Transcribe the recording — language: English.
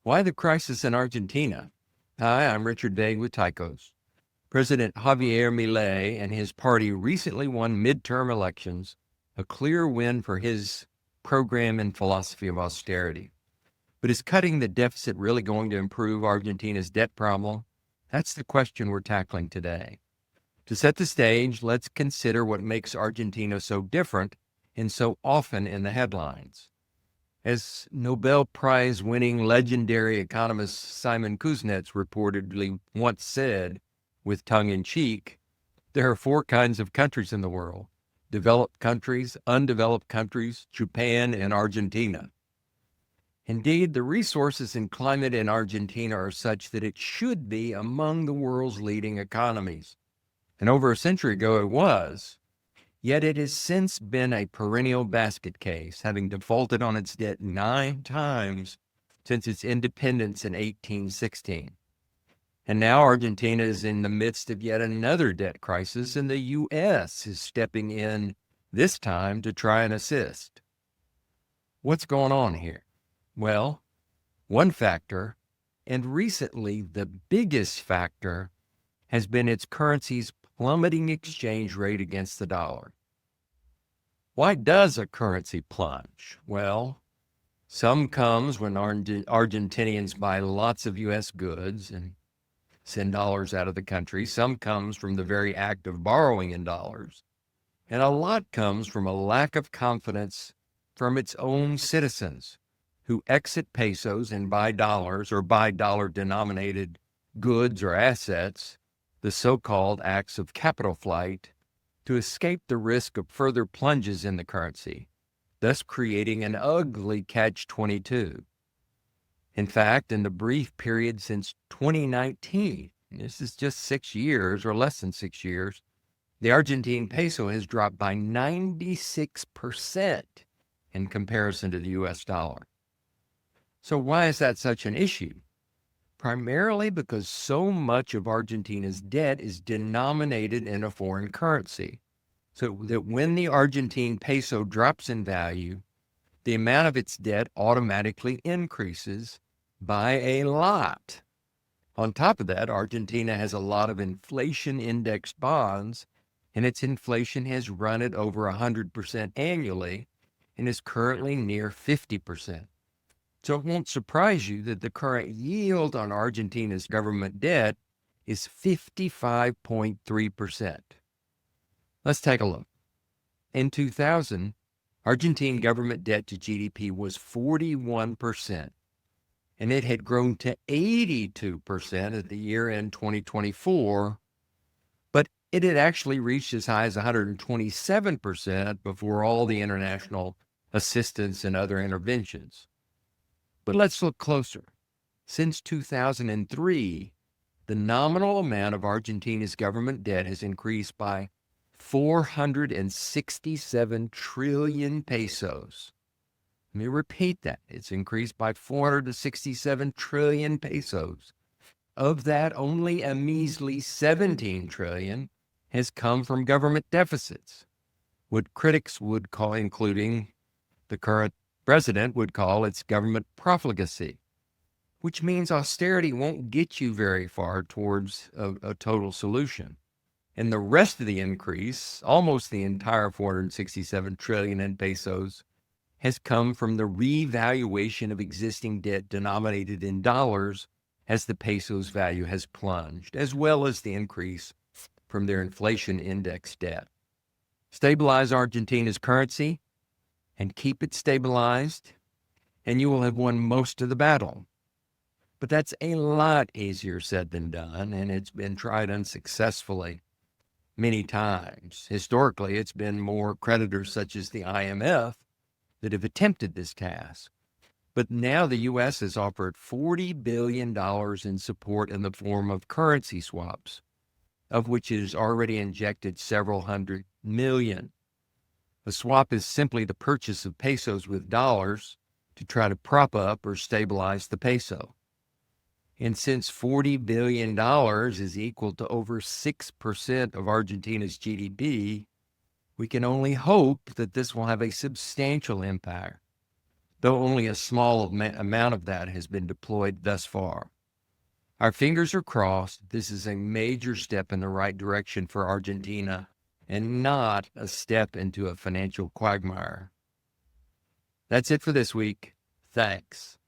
Why the crisis in Argentina? Hi, I'm Richard Vague with Tycos. President Javier Milei and his party recently won midterm elections, a clear win for his program and philosophy of austerity. But is cutting the deficit really going to improve Argentina's debt problem? That's the question we're tackling today. To set the stage, let's consider what makes Argentina so different and so often in the headlines. As Nobel Prize-winning legendary economist Simon Kuznets reportedly once said, with tongue-in-cheek, there are 4 kinds of countries in the world: developed countries, undeveloped countries, Japan, and Argentina. Indeed, the resources and climate in Argentina are such that it should be among the world's leading economies. And over a century ago it was. Yet it has since been a perennial basket case, having defaulted on its debt 9 times since its independence in 1816. And now Argentina is in the midst of yet another debt crisis, and the U.S. is stepping in this time to try and assist. What's going on here? Well, one factor, and recently the biggest factor, has been its currency's plummeting exchange rate against the dollar. Why does a currency plunge? Well, some comes when Argentinians buy lots of U.S. goods and send dollars out of the country. Some comes from the very act of borrowing in dollars. And a lot comes from a lack of confidence from its own citizens who exit pesos and buy dollars or buy dollar-denominated goods or assets, the so-called acts of capital flight, to escape the risk of further plunges in the currency, thus creating an ugly catch-22. In fact, in the brief period since 2019, this is just 6 years or less than 6 years, the Argentine peso has dropped by 96% in comparison to the US dollar. So why is that such an issue? Primarily because so much of Argentina's debt is denominated in a foreign currency, so that when the Argentine peso drops in value, the amount of its debt automatically increases by a lot. On top of that, Argentina has a lot of inflation-indexed bonds, and its inflation has run at over 100% annually and is currently near 50%. So it won't surprise you that the current yield on Argentina's government debt is 55.3%. Let's take a look. In 2000, Argentine government debt to GDP was 41%, and it had grown to 82% at the year-end 2024, but it had actually reached as high as 127% before all the international assistance and other interventions. But let's look closer. Since 2003, the nominal amount of Argentina's government debt has increased by 467 trillion pesos. Let me repeat that. It's increased by 467 trillion pesos. Of that, only a measly 17 trillion has come from government deficits, what critics would call, including the current president, would call its government profligacy, which means austerity won't get you very far towards a total solution. And the rest of the increase, almost the entire 467 trillion in pesos, has come from the revaluation of existing debt denominated in dollars as the peso's value has plunged, as well as the increase from their inflation index debt. Stabilize Argentina's currency and keep it stabilized, and you will have won most of the battle. But that's a lot easier said than done, and it's been tried unsuccessfully many times. Historically, it's been more creditors such as the IMF that have attempted this task. But now the U.S. has offered $40 billion in support in the form of currency swaps, of which it has already injected several hundred million. A swap is simply the purchase of pesos with dollars to try to prop up or stabilize the peso. And since $40 billion is equal to over 6% of Argentina's GDP, We can only hope that this will have a substantial impact, though only a small amount of that has been deployed thus far. Our fingers are crossed. This is a major step in the right direction for Argentina and not a step into a financial quagmire. That's it for this week. Thanks.